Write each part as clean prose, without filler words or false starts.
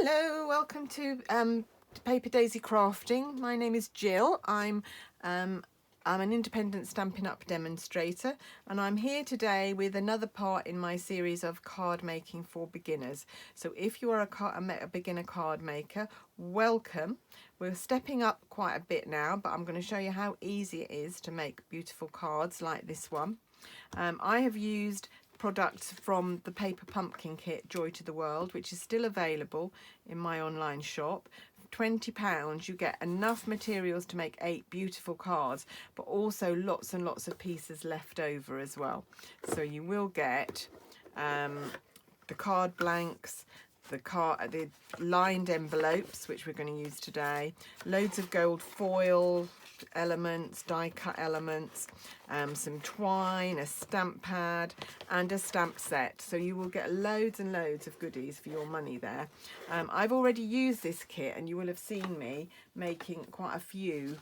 Hello, welcome to Paper Daisy Crafting. My name is Jill. I'm an independent Stampin' Up demonstrator, and I'm here today with another part in my series of card making for beginners. So if you are a beginner card maker, welcome. We're stepping up quite a bit now, but I'm going to show you how easy it is to make beautiful cards like this one. I have used products from the paper pumpkin kit Joy to the World, which is still available in my online shop. £20, you get enough materials to make 8 beautiful cards, but also lots and lots of pieces left over as well. So you will get the card blanks, the lined envelopes, which we're going to use today, loads of gold foil elements, die cut elements, some twine, a stamp pad and a stamp set. So you will get loads and loads of goodies for your money there. I've already used this kit and you will have seen me making quite a few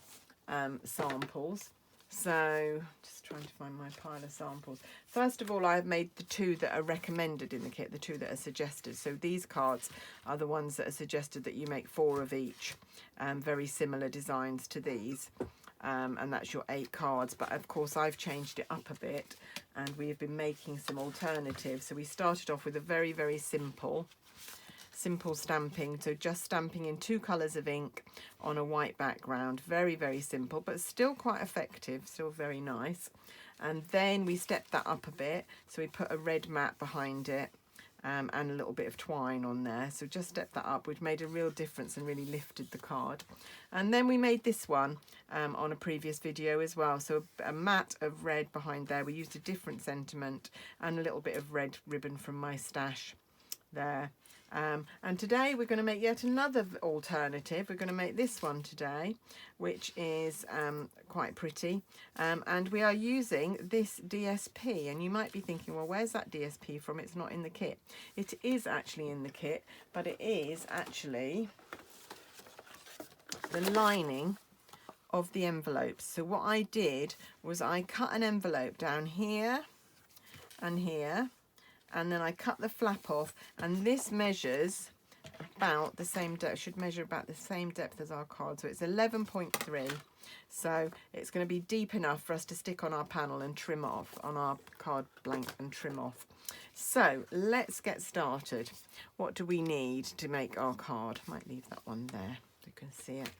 samples. So just trying to find my pile of samples. First of all, I've made the 2 that are recommended in the kit, the 2 that are suggested. So these cards are the ones that are suggested that you make 4 of each, very similar designs to these. And that's your 8 cards, but of course I've changed it up a bit and we have been making some alternatives. So we started off with a very, very simple stamping, so just stamping in 2 colours of ink on a white background. Very, very simple, but still quite effective, still very nice. And then we stepped that up a bit, so we put a red mat behind it and a little bit of twine on there. So just stepped that up, which made a real difference and really lifted the card. And then we made this one on a previous video as well, so a mat of red behind there. We used a different sentiment and a little bit of red ribbon from my stash there. And today we're going to make yet another alternative. We're going to make this one today, which is quite pretty, and we are using this DSP. And you might be thinking, well, where's that DSP from? It's not in the kit. It is actually in the kit, but it is actually the lining of the envelopes. So what I did was I cut an envelope down here and here, and then I cut the flap off, and this measures about the same depth, should measure about the same depth as our card. So it's 11.3, so it's going to be deep enough for us to stick on our panel and trim off, on our card blank and trim off. So let's get started. What do we need to make our card? Might leave that one there so you can see it.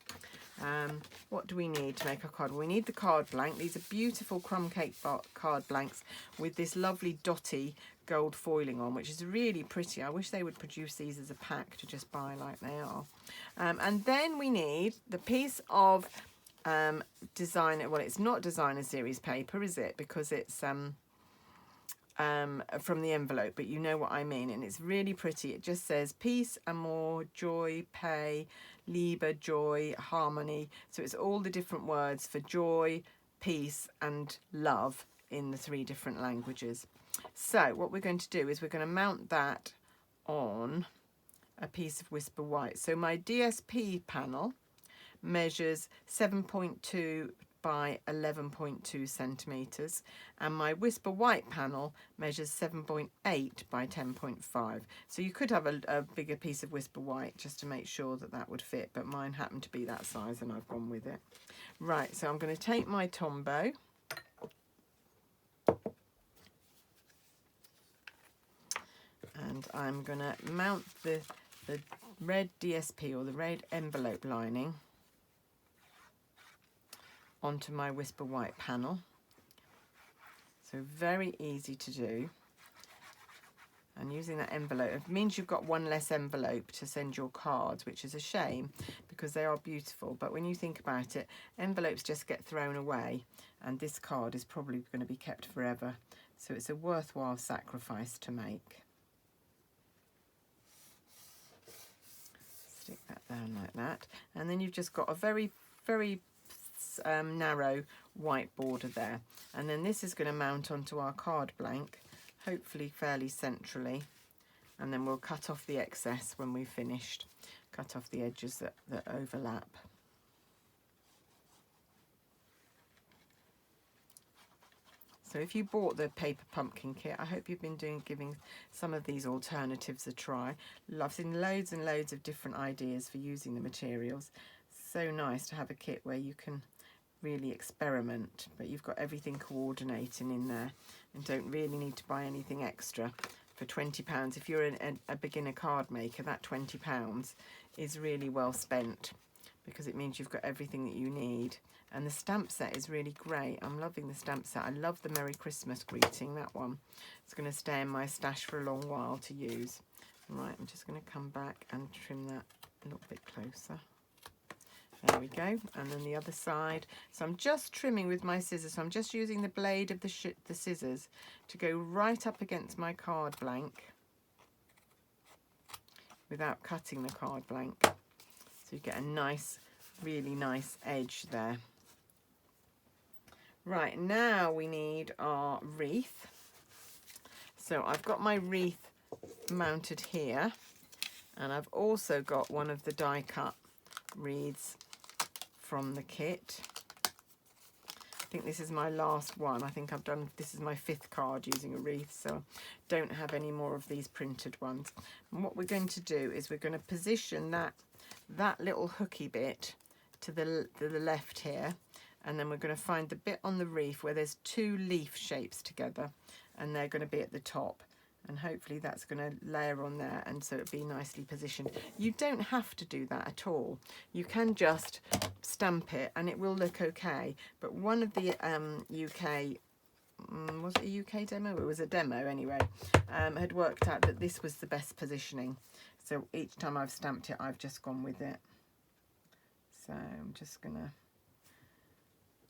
What do we need to make our card? Well, we need the card blank. These are beautiful crumb cake card blanks with this lovely dotty gold foiling on, which is really pretty. I wish they would produce these as a pack to just buy like they are. And then we need the piece of designer, well, it's not designer series paper, is it? Because it's from the envelope, but you know what I mean, and it's really pretty. It just says peace, amour, joy, pay, Liebe, joy, harmony. So it's all the different words for joy, peace and love in the 3 different languages. So what we're going to do is we're going to mount that on a piece of Whisper White. So my DSP panel measures 7.2 by 11.2 centimeters, and my Whisper White panel measures 7.8 by 10.5. So you could have a bigger piece of Whisper White just to make sure that that would fit, but mine happened to be that size and I've gone with it. Right, so I'm going to take my Tombow and I'm going to mount the red DSP, or the red envelope lining, onto my Whisper White panel. So very easy to do. And using that envelope, it means you've got one less envelope to send your cards, which is a shame because they are beautiful. But when you think about it, envelopes just get thrown away, and this card is probably going to be kept forever. So it's a worthwhile sacrifice to make. Stick that down like that. And then you've just got a very, very narrow white border there, and then this is going to mount onto our card blank, hopefully fairly centrally, and then we'll cut off the excess when we've finished, cut off the edges that overlap. So if you bought the paper pumpkin kit, I hope you've been giving some of these alternatives a try. I've seen loads and loads of different ideas for using the materials. So nice to have a kit where you can really experiment, but you've got everything coordinating in there and don't really need to buy anything extra. For £20, if you're a beginner card maker, that £20 is really well spent, because it means you've got everything that you need. And the stamp set is really great. I'm loving the stamp set. I love the Merry Christmas greeting, that one. It's going to stay in my stash for a long while to use. Right, I'm just going to come back and trim that a little bit closer. There we go. And then the other side. So I'm just trimming with my scissors. So I'm just using the blade of the scissors to go right up against my card blank without cutting the card blank. So you get a nice, really nice edge there. Right, now we need our wreath. So I've got my wreath mounted here, and I've also got one of the die cut wreaths from the kit. I think this is my last one. I think this is my 5th card using a wreath, so don't have any more of these printed ones. And what we're going to do is we're going to position that little hooky bit to the left here, and then we're going to find the bit on the wreath where there's 2 leaf shapes together, and they're going to be at the top. And hopefully that's going to layer on there, and so it'll be nicely positioned. You don't have to do that at all. You can just stamp it and it will look okay. But one of the UK, was it a UK demo? It was a demo anyway, had worked out that this was the best positioning. So each time I've stamped it, I've just gone with it. So I'm just going to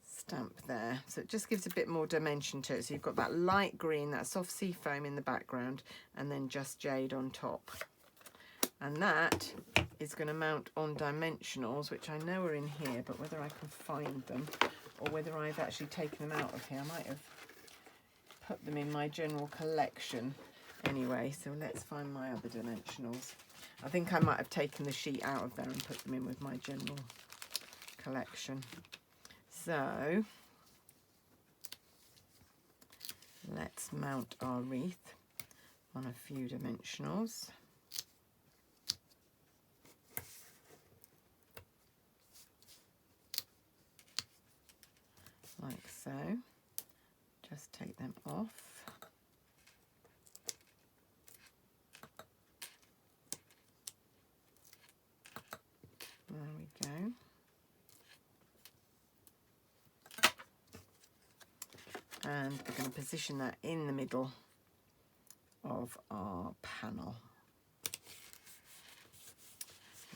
stamp there, so it just gives a bit more dimension to it. So you've got that light green, that soft sea foam in the background, and then just jade on top. And that is going to mount on dimensionals, which I know are in here, but whether I can find them or whether I've actually taken them out of here. I might have put them in my general collection anyway, so let's find my other dimensionals. I think I might have taken the sheet out of there and put them in with my general collection. So let's mount our wreath on a few dimensionals. Like so. Just take them off. There we go. And we're going to position that in the middle of our panel,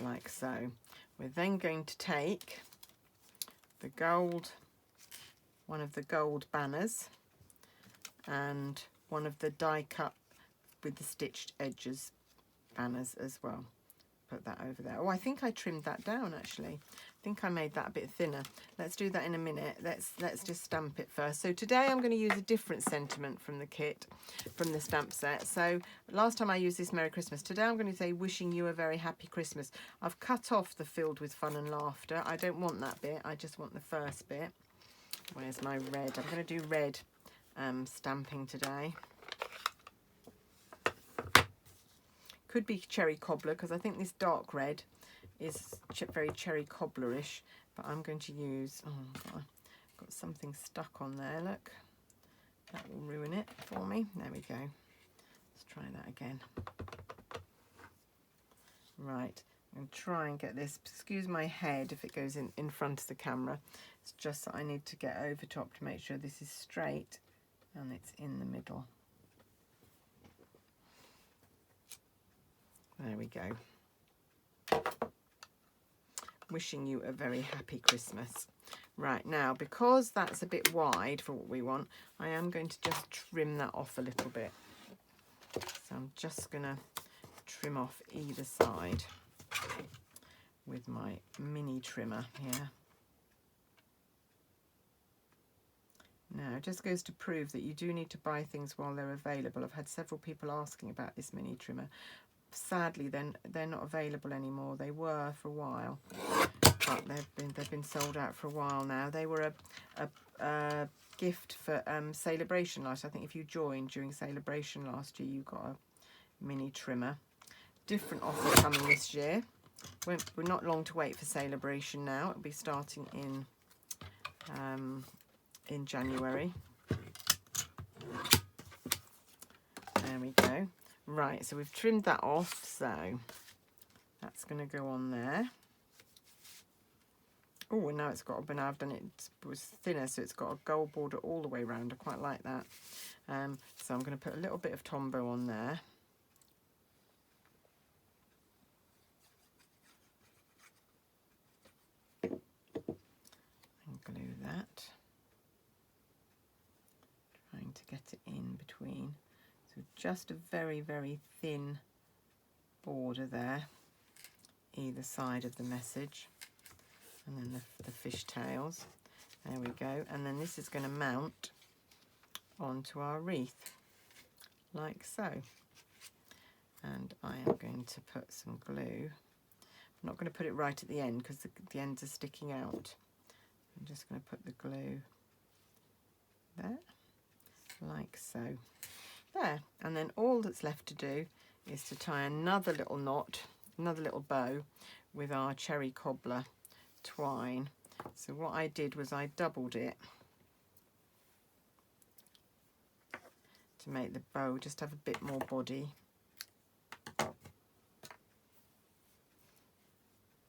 like so. We're then going to take the gold, one of the gold banners, and one of the die cut with the stitched edges banners as well. Put that over there. Oh, I think I trimmed that down actually. I think I made that a bit thinner. Let's do that in a minute. Let's just stamp it first. So today I'm going to use a different sentiment from the kit, from the stamp set. So last time I used this Merry Christmas. Today I'm going to say wishing you a very happy Christmas. I've cut off the filled with fun and laughter. I don't want that bit. I just want the first bit. Where's my red? I'm going to do red stamping today. Could be cherry cobbler, because I think this dark red is very cherry cobblerish, but I'm going to use, oh God, I've got something stuck on there, look. That will ruin it for me. There we go. Let's try that again. Right, I'm going to try and get this, excuse my head if it goes in front of the camera. It's just that I need to get over top to make sure this is straight and it's in the middle. There we go. Wishing you a very happy Christmas. Right, now, because that's a bit wide for what we want, I am going to just trim that off a little bit. So I'm just going to trim off either side with my mini trimmer here. Now, it just goes to prove that you do need to buy things while they're available. I've had several people asking about this mini trimmer. Sadly, then they're not available anymore. They were for a while, but they've been sold out for a while now. They were a gift for Celebration last. I think if you joined during Celebration last year, you got a mini trimmer. Different offer coming this year. We're not long to wait for Celebration now. It'll be starting in January. There we go. Right, so we've trimmed that off, so that's going to go on there. Oh, and now it's got, but now I've done it, it was thinner, so it's got a gold border all the way around. I quite like that. So I'm going to put a little bit of Tombow on there. And glue that. Trying to get it in between. So just a very, very thin border there, either side of the message. And then the fish tails. There we go. And then this is going to mount onto our wreath, like so. And I am going to put some glue. I'm not going to put it right at the end because the ends are sticking out. I'm just going to put the glue there, like so. There. And then all that's left to do is to tie another little knot, another little bow with our cherry cobbler twine. So what I did was I doubled it to make the bow just have a bit more body.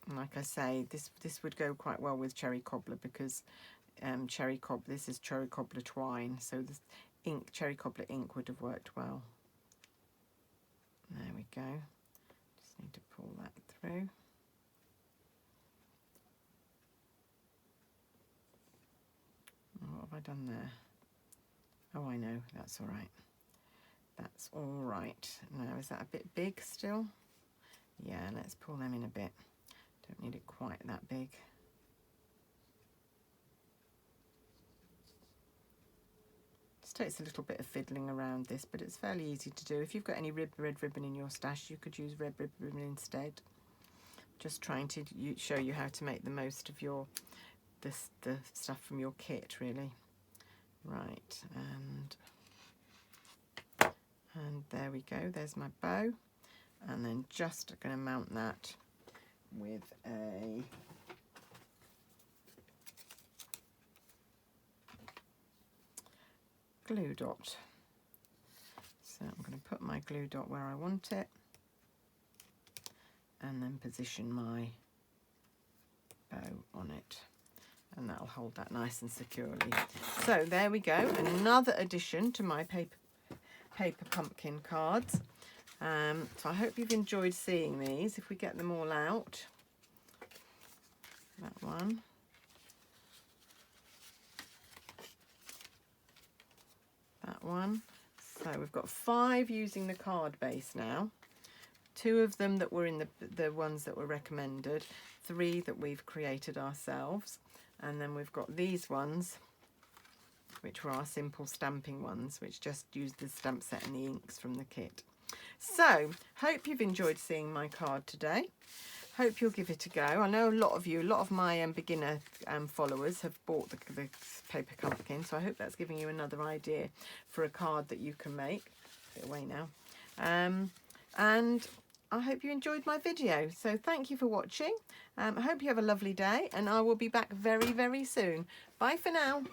And like I say, this would go quite well with cherry cobbler because this is cherry cobbler twine, so the cherry cobbler ink would have worked well. There we go. Just need to pull that through. What have I done there? Oh, I know, that's all right. That's all right. Now, is that a bit big still? Yeah, let's pull them in a bit. Don't need it quite that big. Just takes a little bit of fiddling around this, but it's fairly easy to do. If you've got any red ribbon in your stash, you could use red ribbon instead. Just trying to show you how to make the most of the stuff from your kit, really. Right, and there we go. There's my bow, and then just going to mount that with a glue dot. So I'm going to put my glue dot where I want it, and then position my bow on it. And that'll hold that nice and securely. So there we go, another addition to my paper pumpkin cards. So I hope you've enjoyed seeing these. If we get them all out, that one, that one. So we've got 5 using the card base now. 2 of them that were in the ones that were recommended, 3 that we've created ourselves. And then we've got these ones, which were our simple stamping ones, which just use the stamp set and the inks from the kit. So, hope you've enjoyed seeing my card today. Hope you'll give it a go. I know a lot of my beginner followers have bought the paper pumpkin, so I hope that's giving you another idea for a card that you can make. Put it away now. And I hope you enjoyed my video. So thank you for watching. I hope you have a lovely day, and I will be back very, very soon. Bye for now.